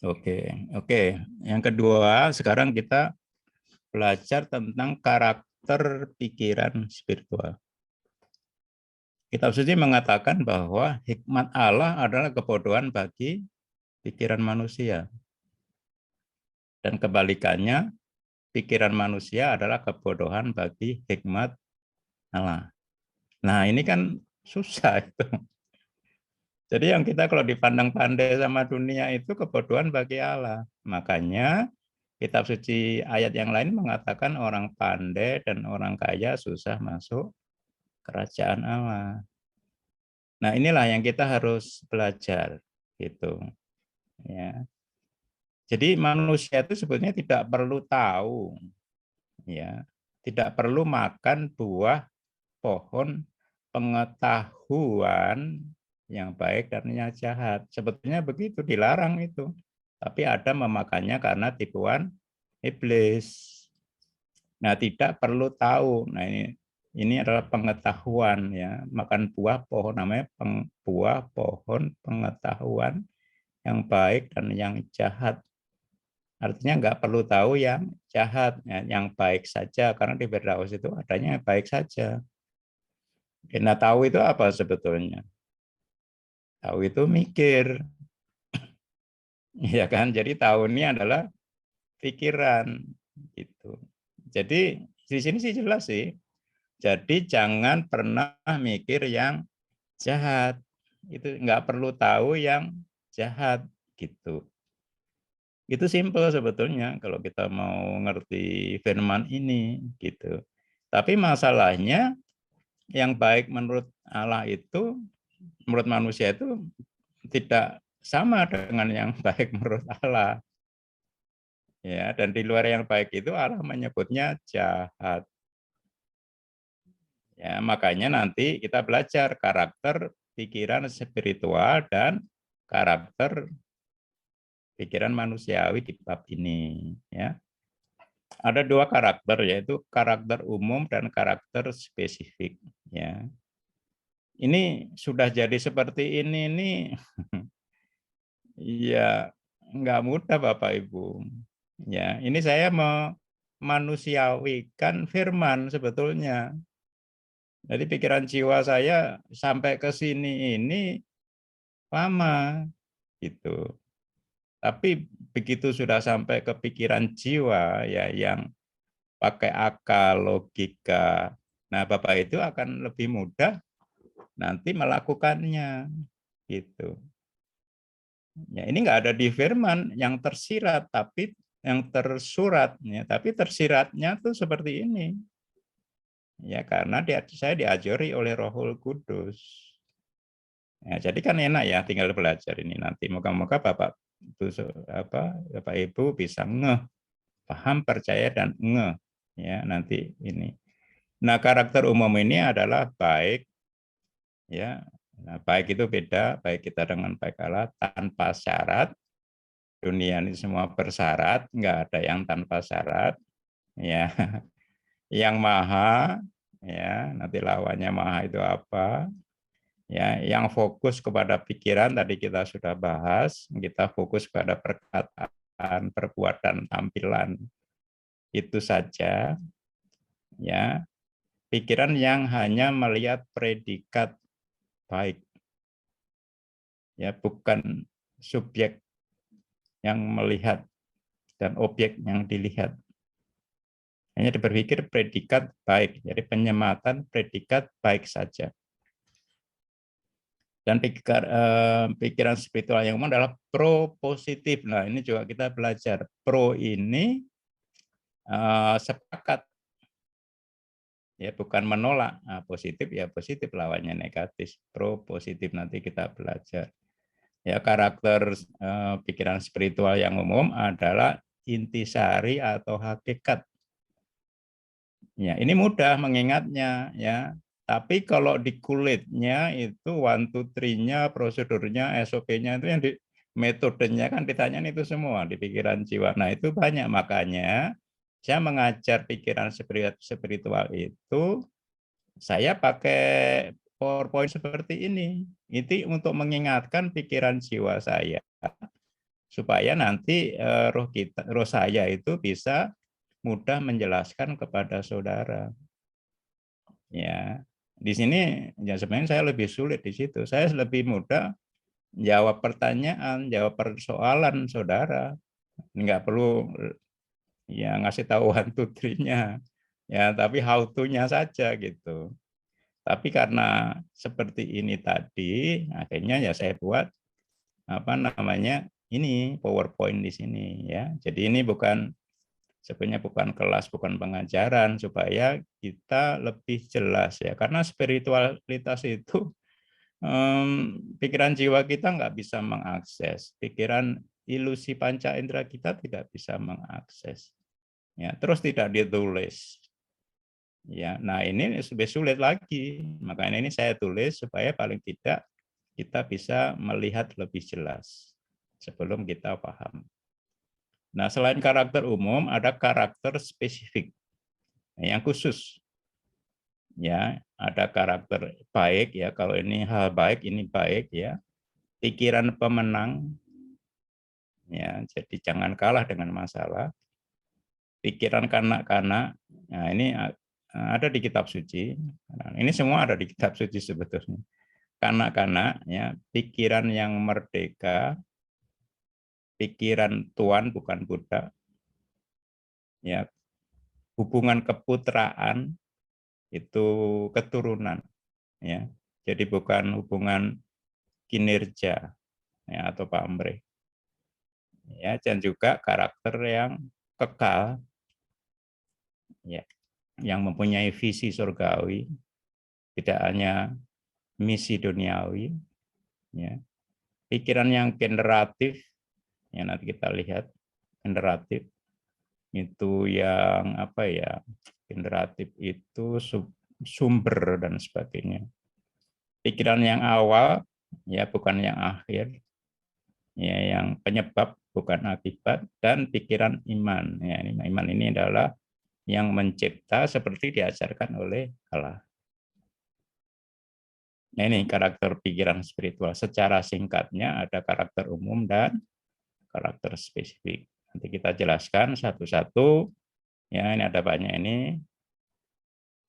Oke, oke. Yang kedua, sekarang kita belajar tentang karakter pikiran spiritual. Kitab suci mengatakan bahwa hikmat Allah adalah kebodohan bagi pikiran manusia. Dan kebalikannya, pikiran manusia adalah kebodohan bagi hikmat Allah. Nah, ini kan susah itu. Jadi yang kita kalau dipandang pandai sama dunia itu kebodohan bagi Allah. Makanya kitab suci ayat yang lain mengatakan orang pandai dan orang kaya susah masuk kerajaan Allah. Nah, inilah yang kita harus belajar gitu ya. Jadi manusia itu sebetulnya tidak perlu tahu ya. Tidak perlu makan buah pohon pengetahuan yang baik dan yang jahat. Sebetulnya begitu, dilarang itu. Tapi ada memakannya karena tipuan iblis. Nah, tidak perlu tahu. Nah, ini adalah pengetahuan ya. Makan buah pohon namanya buah pohon pengetahuan yang baik dan yang jahat. Artinya nggak perlu tahu yang jahat, ya, yang baik saja karena di Firdaus itu adanya yang baik saja. Nah, tahu itu apa sebetulnya? Tahu itu mikir, ya kan? Jadi tahu ini adalah pikiran, gitu. Jadi di sini sih jelas sih. Jadi jangan pernah mikir yang jahat. Itu nggak perlu tahu yang jahat, gitu. Itu simpel sebetulnya kalau kita mau ngerti firman ini, gitu. Tapi masalahnya yang baik menurut Allah itu, menurut manusia itu tidak sama dengan yang baik menurut Allah. Ya, dan di luar yang baik itu Allah menyebutnya jahat. Ya, makanya nanti kita belajar karakter pikiran spiritual dan karakter pikiran manusiawi di bab ini, ya. Ada dua karakter, yaitu karakter umum dan karakter spesifik, ya. Ini sudah jadi seperti ini nih. Iya, nggak mudah Bapak Ibu. Ya, ini saya memanusiawikan firman sebetulnya. Jadi pikiran jiwa saya sampai ke sini ini lama gitu. Tapi begitu sudah sampai ke pikiran jiwa ya yang pakai akal, logika. Nah, Bapak itu akan lebih mudah nanti melakukannya gitu. Ya, ini nggak ada di firman yang tersirat, tapi yang tersurat, ya, tapi tersiratnya tuh seperti ini. Ya, karena saya diajari oleh Rohul Kudus. Ya, jadi kan enak ya tinggal belajar ini nanti. Moga-moga Bapak Ibu, Bapak Ibu bisa ngeh, paham, percaya dan ngeh ya nanti ini. Nah, karakter umum ini adalah baik ya. Nah, baik itu beda, baik kita dengan baik Allah tanpa syarat. Dunia ini semua bersyarat, nggak ada yang tanpa syarat. Ya, yang maha, ya nanti lawannya maha itu apa? Ya, yang fokus kepada pikiran tadi kita sudah bahas, kita fokus pada perkataan, perbuatan, tampilan itu saja. Ya, pikiran yang hanya melihat predikat baik, ya bukan subjek yang melihat dan objek yang dilihat. Hanya berpikir predikat baik, jadi penyematan predikat baik saja. Dan pikiran spiritual yang umum adalah pro positif. Nah, ini juga kita belajar. Pro ini sepakat, ya bukan menolak. Nah, positif ya positif, lawannya negatif. Pro positif nanti kita belajar. Ya, karakter pikiran spiritual yang umum adalah intisari atau hakikat. Ya, ini mudah mengingatnya ya. Tapi kalau di kulitnya itu one two three-nya, prosedurnya, SOP-nya itu yang di metodenya kan ditanyain itu semua di pikiran jiwa. Nah, itu banyak makanya saya mengajar pikiran spiritual itu saya pakai PowerPoint seperti ini. Itu untuk mengingatkan pikiran jiwa saya supaya nanti roh saya itu bisa mudah menjelaskan kepada saudara. Ya, di sini ya sebenarnya saya lebih sulit di situ. Saya lebih mudah jawab pertanyaan, jawab persoalan saudara. Nggak perlu ya ngasih tahu one two three-nya. Ya, tapi how to-nya saja gitu. Tapi karena seperti ini tadi, akhirnya ya saya buat apa namanya ini PowerPoint di sini ya. Jadi ini sebenarnya bukan kelas, bukan pengajaran supaya kita lebih jelas ya. Karena spiritualitas itu pikiran jiwa kita nggak bisa mengakses, pikiran ilusi panca indera kita tidak bisa mengakses. Ya, terus tidak ditulis. Ya, nah ini lebih sulit lagi. Makanya ini saya tulis supaya paling tidak kita bisa melihat lebih jelas sebelum kita paham. Nah, selain karakter umum, ada karakter spesifik yang khusus. Ya, ada karakter baik ya. Kalau ini hal baik, ini baik ya. Pikiran pemenang ya. Jadi jangan kalah dengan masalah. Pikiran kanak-kanak. Nah, ini ada di kitab suci. Nah, ini semua ada di kitab suci sebetulnya. Kanak-kanak ya, pikiran yang merdeka, pikiran tuan bukan budak. Ya, hubungan keputraan itu keturunan ya. Jadi bukan hubungan kinerja ya atau pamrih. Ya, dan juga karakter yang kekal ya, yang mempunyai visi surgawi, tidak hanya misi duniawi ya. Pikiran yang generatif ya, nanti kita lihat generatif itu yang apa ya, generatif itu sumber dan sebagainya. Pikiran yang awal ya bukan yang akhir ya, yang penyebab bukan akibat, dan pikiran iman ya, ini iman ini adalah yang mencipta seperti diajarkan oleh Allah. Nah, ini karakter pikiran spiritual. Secara singkatnya ada karakter umum dan karakter spesifik. Nanti kita jelaskan satu-satu. Ya, ini ada banyak ini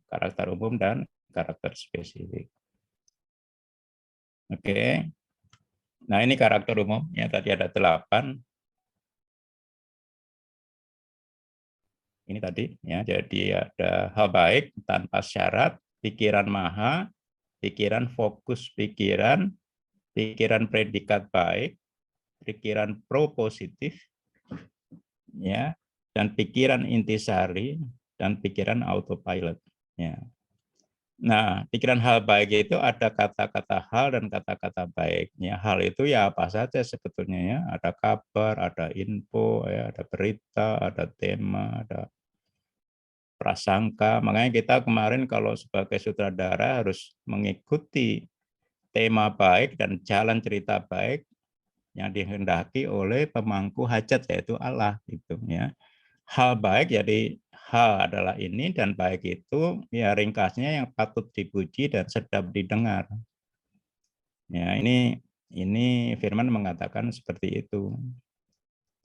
karakter umum dan karakter spesifik. Oke. Nah, ini karakter umum. Ya, tadi ada 8. Ini tadi ya. Jadi ada hal baik tanpa syarat, pikiran maha, pikiran fokus pikiran, pikiran predikat baik, pikiran propositif, ya, dan pikiran intisari, dan pikiran autopilot. Ya. Nah, pikiran hal baik itu ada kata-kata hal dan kata-kata baiknya. Hal itu ya apa saja sebetulnya ya. Ada kabar, ada info, ya, ada berita, ada tema, ada prasangka. Makanya kita kemarin kalau sebagai sutradara harus mengikuti tema baik dan jalan cerita baik yang dihendaki oleh pemangku hajat yaitu Allah gitu ya. Hal baik jadi hal adalah ini, dan baik itu ya ringkasnya yang patut dipuji dan sedap didengar. Ya, ini firman mengatakan seperti itu.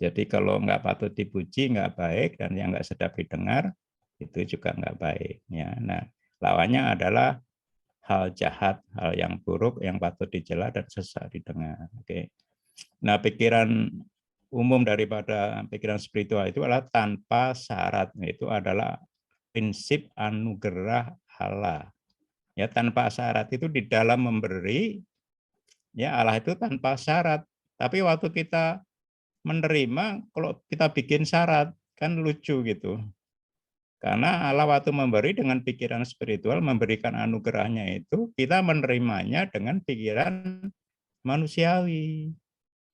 Jadi kalau nggak patut dipuji nggak baik, dan yang nggak sedap didengar itu juga nggak baik. Ya, nah lawannya adalah hal jahat, hal yang buruk yang patut dicela dan sesak didengar. Oke. Nah, pikiran umum daripada pikiran spiritual itu adalah tanpa syarat. Itu adalah prinsip anugerah Allah. Ya, tanpa syarat itu di dalam memberi, ya Allah itu tanpa syarat. Tapi waktu kita menerima, kalau kita bikin syarat, kan lucu gitu. Karena Allah waktu memberi dengan pikiran spiritual, memberikan anugerahnya itu, kita menerimanya dengan pikiran manusiawi.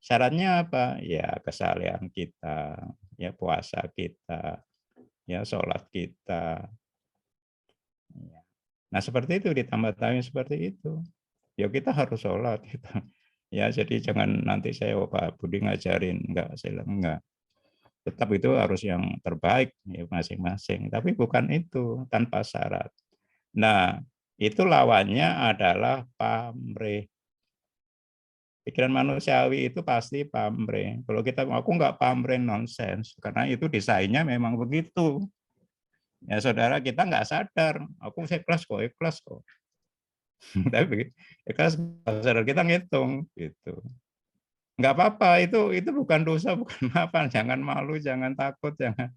Syaratnya apa? Ya kesalehan kita, ya puasa kita, ya sholat kita. Ya. Nah seperti itu, ditambah-tambahin seperti itu. Ya kita harus sholat. Gitu. Ya jadi jangan nanti saya Pak Budi ngajarin, enggak. Tetap itu harus yang terbaik ya masing-masing. Tapi bukan itu, tanpa syarat. Nah itu lawannya adalah pamrih. Pikiran manusiawi itu pasti pamrih. Kalau kita aku nggak pamrih nonsens, karena itu desainnya memang begitu. Ya saudara kita nggak sadar, aku ikhlas kok. Tapi ikhlas saudara kita ngitung gitu. Nggak apa-apa, itu bukan dosa, bukan apa, jangan malu, jangan takut, jangan.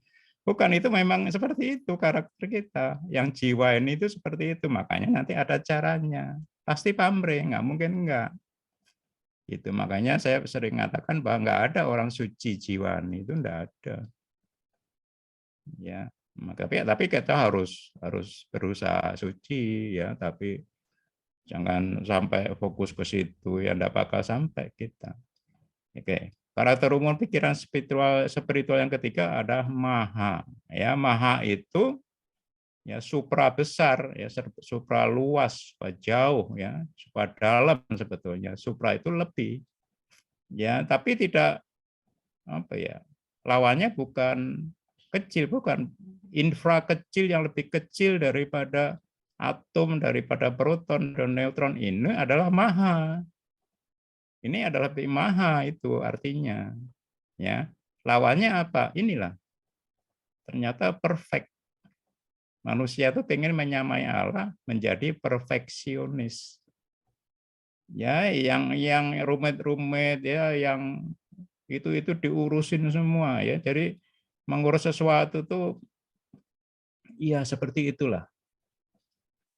Bukan, itu memang seperti itu karakter kita. Yang jiwa ini itu seperti itu, makanya nanti ada caranya. Pasti pamrih, nggak mungkin enggak. Itu makanya saya sering mengatakan bahwa nggak ada orang suci jiwani, itu enggak ada. Ya, tapi kita harus berusaha suci ya, tapi jangan sampai fokus ke situ ya, enggak bakal sampai kita. Oke. Karakter umum pikiran spiritual yang ketiga adalah maha. Ya, maha itu ya supra besar, ya supra luas, supra jauh, ya supra dalam sebetulnya. Supra itu lebih, ya tapi tidak apa ya, lawannya bukan kecil, bukan infra kecil yang lebih kecil daripada atom, daripada proton dan neutron. Ini adalah maha. Ini adalah lebih maha, itu artinya. Ya, lawannya apa? Inilah ternyata perfect. Manusia itu pengen menyamai Allah, menjadi perfeksionis. Ya, yang rumit-rumit ya, yang itu diurusin semua ya. Jadi mengurus sesuatu tuh ya seperti itulah.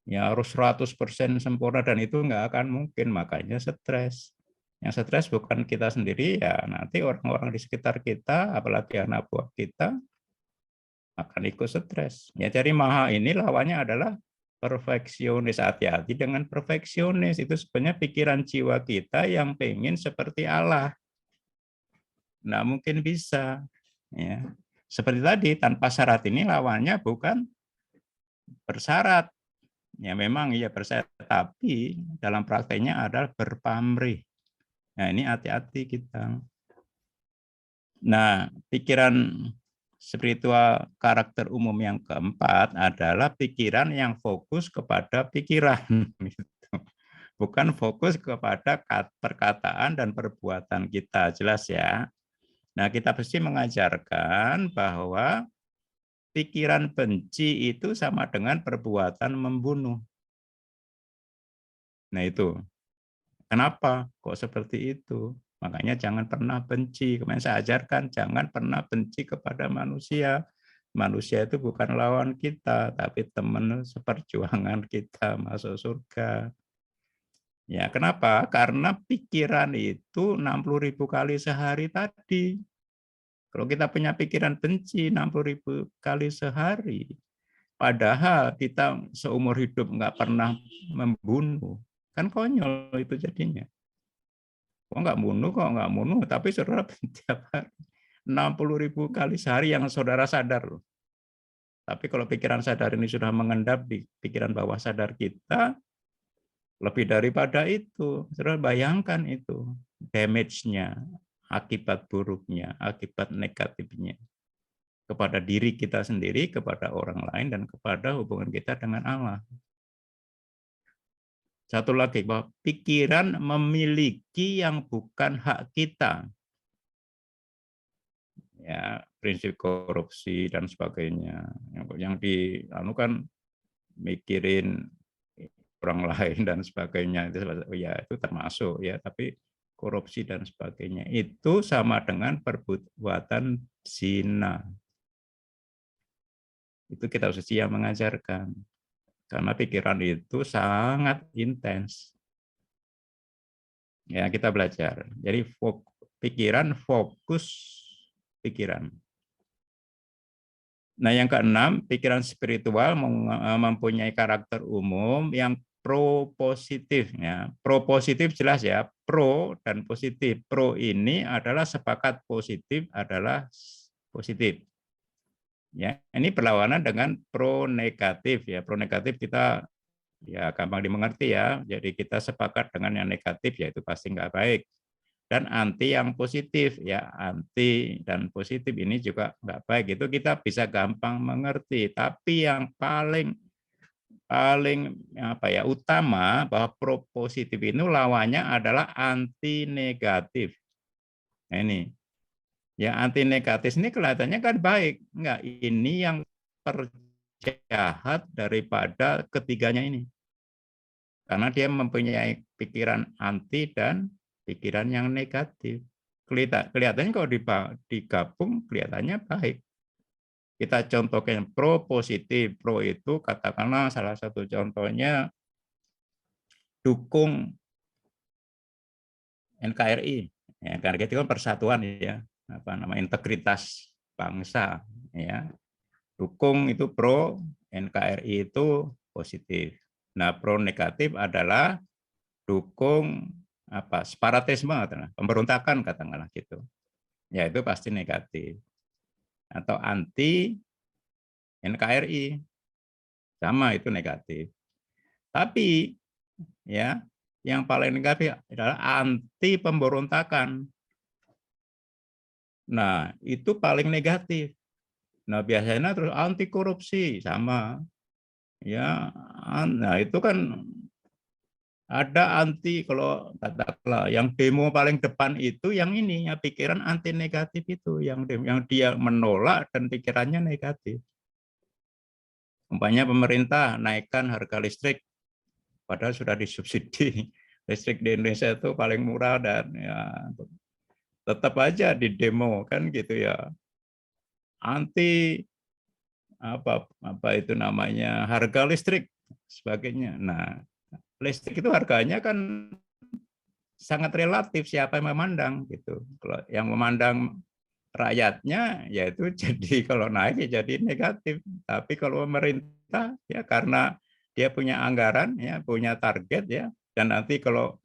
Ya harus 100% sempurna dan itu nggak akan mungkin, makanya stres. Yang stres bukan kita sendiri ya, nanti orang-orang di sekitar kita, apalagi anak buah kita akan ikut stres. Ya, jadi maha ini lawannya adalah perfeksionis. Hati-hati dengan perfeksionis. Itu sebenarnya pikiran jiwa kita yang pengen seperti Allah. Nah, mungkin bisa. Ya. Seperti tadi, tanpa syarat ini lawannya bukan bersyarat. Ya memang iya bersyarat, tapi dalam prakteknya adalah berpamrih. Nah, ini hati-hati kita. Nah, pikiran spiritual karakter umum yang keempat adalah pikiran yang fokus kepada pikiran, gitu. Bukan fokus kepada perkataan dan perbuatan kita, jelas ya. Nah, kita pasti mengajarkan bahwa pikiran benci itu sama dengan perbuatan membunuh. Nah, itu. Kenapa kok seperti itu? Makanya jangan pernah benci. Kemarin saya ajarkan, jangan pernah benci kepada manusia. Manusia itu bukan lawan kita, tapi teman seperjuangan kita masuk surga. Ya, kenapa? Karena pikiran itu 60.000 kali sehari tadi. Kalau kita punya pikiran benci 60.000 kali sehari, padahal kita seumur hidup nggak pernah membunuh, kan konyol itu jadinya. Kok nggak bunuh, tapi saudara tiap hari 60.000 kali sehari yang saudara sadar loh. Tapi kalau pikiran sadar ini sudah mengendap di pikiran bawah sadar kita, lebih daripada itu. Saudara bayangkan itu damage-nya, akibat buruknya, akibat negatifnya kepada diri kita sendiri, kepada orang lain, dan kepada hubungan kita dengan Allah. Satu lagi, bahwa pikiran memiliki yang bukan hak kita. Ya, prinsip korupsi dan sebagainya. Yang kan mikirin orang lain dan sebagainya, ya itu termasuk ya, tapi korupsi dan sebagainya itu sama dengan perbuatan zina. Itu kitab suci yang mengajarkan. Karena pikiran itu sangat intens. Ya, kita belajar. Jadi pikiran fokus pikiran. Nah, yang keenam, pikiran spiritual mempunyai karakter umum yang pro-positif. Ya. Pro-positif jelas ya, pro dan positif. Pro ini adalah sepakat positif adalah positif. Ya, ini berlawanan dengan pro-negatif. Ya, pro-negatif kita ya gampang dimengerti ya. Jadi kita sepakat dengan yang negatif, yaitu pasti nggak baik. Dan anti yang positif, ya anti dan positif ini juga nggak baik, itu kita bisa gampang mengerti. Tapi yang paling paling utama bahwa pro positif itu lawannya adalah anti negatif. Nah ini, yang anti negatif ini kelihatannya kan baik. Enggak, ini yang terjahat daripada ketiganya ini. Karena dia mempunyai pikiran anti dan pikiran yang negatif. Kelihatannya kalau digabung kelihatannya baik. Kita contohkan pro positif. Pro itu katakanlah salah satu contohnya dukung NKRI. Ya, karena itu kan persatuan ya, integritas bangsa ya. Dukung itu pro, NKRI itu positif. Nah, pro negatif adalah dukung separatisme, pemberontakan katakanlah gitu. Ya itu pasti negatif. Atau anti NKRI, sama itu negatif. Tapi ya yang paling negatif adalah anti pemberontakan. Nah, itu paling negatif. Nah, biasanya terus anti korupsi sama. Ya, nah itu kan ada anti, kalau katakanlah yang demo paling depan itu yang ini ya, pikiran anti negatif itu yang dia menolak dan pikirannya negatif. Umpamanya pemerintah naikkan harga listrik padahal sudah disubsidi. Listrik di Indonesia itu paling murah dan ya tetap aja di demo kan gitu ya. Anti itu namanya harga listrik sebagainya. Nah, listrik itu harganya kan sangat relatif siapa yang memandang gitu. Kalau yang memandang rakyatnya yaitu jadi kalau naik ya jadi negatif. Tapi kalau pemerintah ya karena dia punya anggaran ya, punya target ya, dan nanti kalau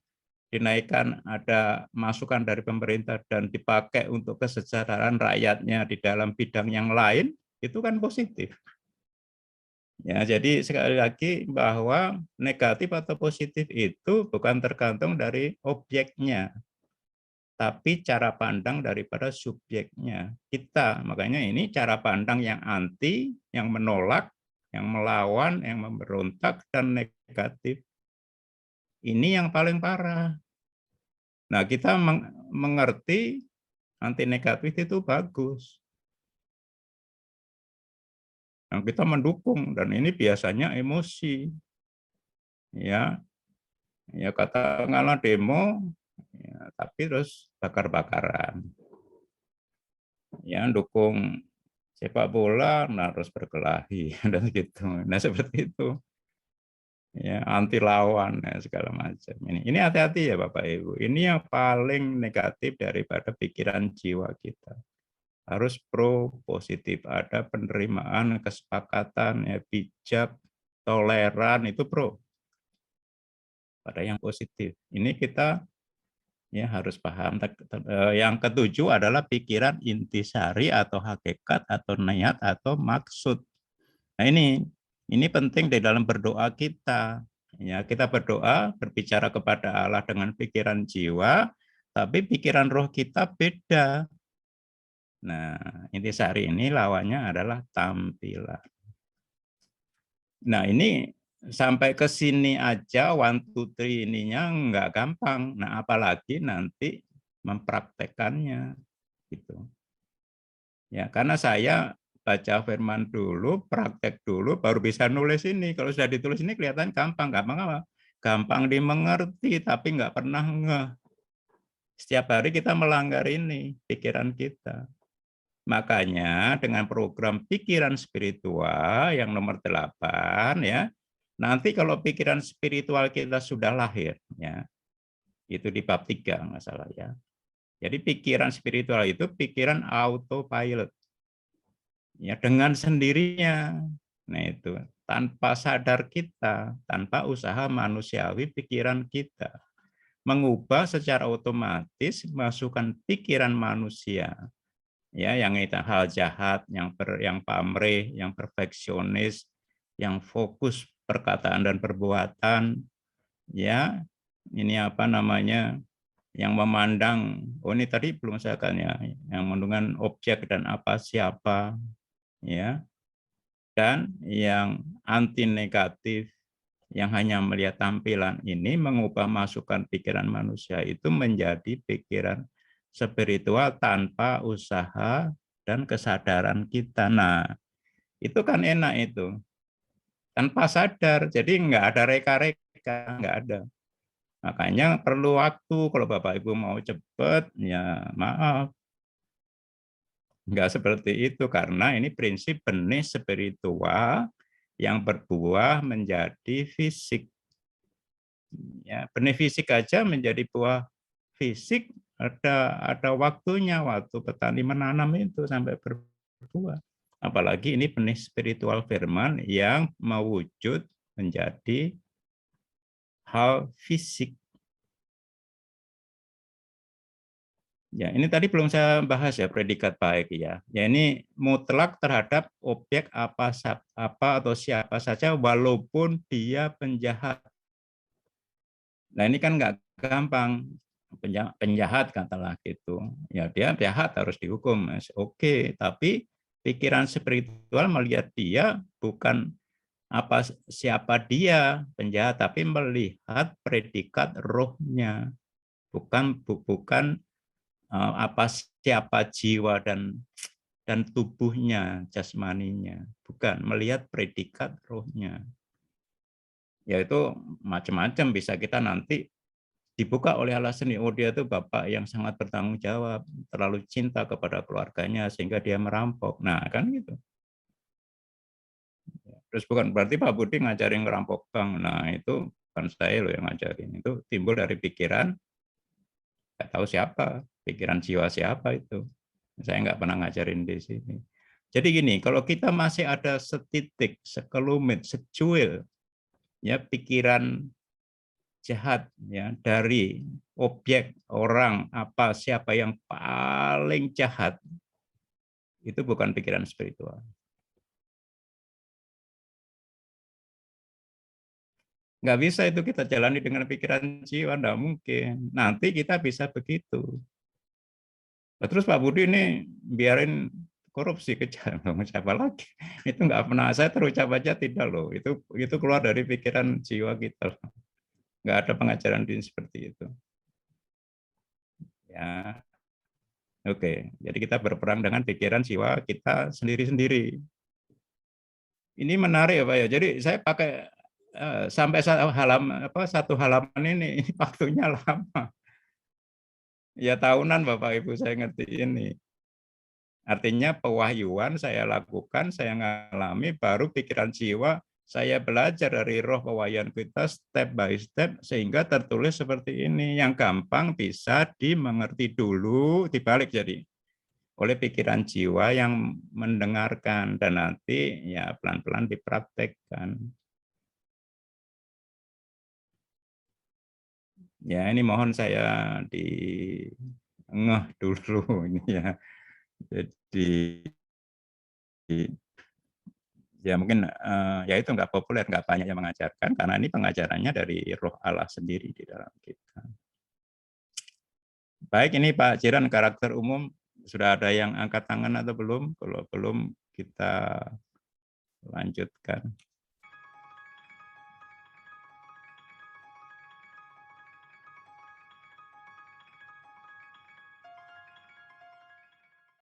dinaikkan ada masukan dari pemerintah dan dipakai untuk kesejahteraan rakyatnya di dalam bidang yang lain, itu kan positif. Ya, jadi sekali lagi bahwa negatif atau positif itu bukan tergantung dari objeknya, tapi cara pandang daripada subjeknya. Kita, makanya ini cara pandang yang anti, yang menolak, yang melawan, yang memberontak, dan negatif. Ini yang paling parah. Nah, kita mengerti anti negatif itu bagus. Yang kita mendukung, dan ini biasanya emosi. Ya, ya katakanlah demo, ya, tapi terus bakar-bakaran. Ya, dukung sepak bola, nah harus berkelahi dan gitu. Nah seperti itu. Ya, anti lawan ya, segala macam. Ini hati-hati ya Bapak Ibu. Ini yang paling negatif daripada pikiran jiwa kita. Harus pro positif, ada penerimaan, kesepakatan, ya, bijak, toleran itu pro. Pada yang positif. Ini kita ya harus paham. Yang ketujuh adalah pikiran intisari atau hakikat atau niat atau maksud. Nah ini penting di dalam berdoa kita. Ya, kita berdoa berbicara kepada Allah dengan pikiran jiwa, tapi pikiran roh kita beda. Nah, intisari ini lawannya adalah tampilan. Nah, ini sampai ke sini aja 1, 2, 3 ininya nggak gampang. Nah, apalagi nanti mempraktekannya gitu. Ya, karena saya baca firman dulu, praktek dulu, baru bisa nulis ini. Kalau sudah ditulis ini kelihatan gampang. Gampang apa? Gampang dimengerti, tapi nggak pernah ngeh. Setiap hari kita melanggar ini, pikiran kita. Makanya dengan program pikiran spiritual yang nomor 8 ya, nanti kalau pikiran spiritual kita sudah lahir ya, itu di bab 3 nggak salah ya. Jadi pikiran spiritual itu pikiran autopilot. Ya dengan sendirinya. Nah itu tanpa sadar kita, tanpa usaha manusiawi pikiran kita mengubah secara otomatis masukan pikiran manusia ya yang itu hal jahat, yang pamrih, yang perfeksionis, yang fokus perkataan dan perbuatan, ya ini yang memandang, oh ini tadi belum saya katakan ya, yang menunjukkan objek dan apa siapa, ya, dan yang anti negatif, yang hanya melihat tampilan ini mengubah masukan pikiran manusia itu menjadi pikiran spiritual tanpa usaha dan kesadaran kita. Nah, itu kan enak itu. Tanpa sadar, jadi nggak ada reka-reka, nggak ada. Makanya perlu waktu, kalau Bapak Ibu mau cepat, ya maaf. Nggak seperti itu, karena ini prinsip benih spiritual yang berbuah menjadi fisik. Ya, benih fisik aja menjadi buah fisik ada waktunya, waktu petani menanam itu sampai berbuah. Apalagi ini benih spiritual firman yang mewujud menjadi hal fisik. Ya, ini tadi belum saya bahas ya predikat baik ya. Ya ini mutlak terhadap objek apa atau siapa saja walaupun dia penjahat. Nah ini kan nggak gampang, penjahat katalah gitu. Ya dia jahat harus dihukum. Oke, tapi pikiran spiritual melihat dia bukan siapa dia penjahat, tapi melihat predikat rohnya, bukan siapa jiwa dan tubuhnya, jasmaninya, bukan melihat predikat rohnya. Yaitu macam-macam, bisa kita nanti dibuka oleh Allah sendiri. Oh, dia itu bapak yang sangat bertanggung jawab, terlalu cinta kepada keluarganya sehingga dia merampok. Nah, kan gitu. Terus bukan berarti Pak Budi ngajarin ngerampok bank. Nah, itu bukan saya loh yang ngajarin. Itu timbul dari pikiran, nggak tahu siapa, pikiran jiwa siapa itu. Saya nggak pernah ngajarin di sini. Jadi gini, kalau kita masih ada setitik, sekelumit, secuil, ya pikiran jahat ya dari objek, orang, apa, siapa yang paling jahat, itu bukan pikiran spiritual. Nggak bisa itu kita jalani dengan pikiran jiwa, nggak mungkin. Nanti kita bisa begitu. Nah, terus Pak Budi ini biarin korupsi kejar siapa lagi? Itu nggak pernah saya terucap aja tidak loh. Itu keluar dari pikiran jiwa kita. Nggak ada pengajaran din seperti itu. Ya, oke. Jadi kita berperang dengan pikiran jiwa kita sendiri-sendiri. Ini menarik ya Pak ya. Jadi saya pakai sampai satu halaman ini waktunya lama. Ya tahunan Bapak Ibu saya ngerti ini. Artinya pewahyuan saya lakukan, saya ngalami, baru pikiran jiwa saya belajar dari roh pewahyuan kita step by step sehingga tertulis seperti ini. Yang gampang bisa dimengerti dulu, dibalik jadi oleh pikiran jiwa yang mendengarkan dan nanti ya pelan-pelan dipraktekkan. Ya ini mohon saya di ngeh dulu ini ya. Jadi ya mungkin ya itu nggak populer, nggak banyak yang mengajarkan karena ini pengajarannya dari Roh Allah sendiri di dalam kita. Baik, ini Pak Jiran karakter umum sudah ada yang angkat tangan atau belum? Kalau belum kita lanjutkan.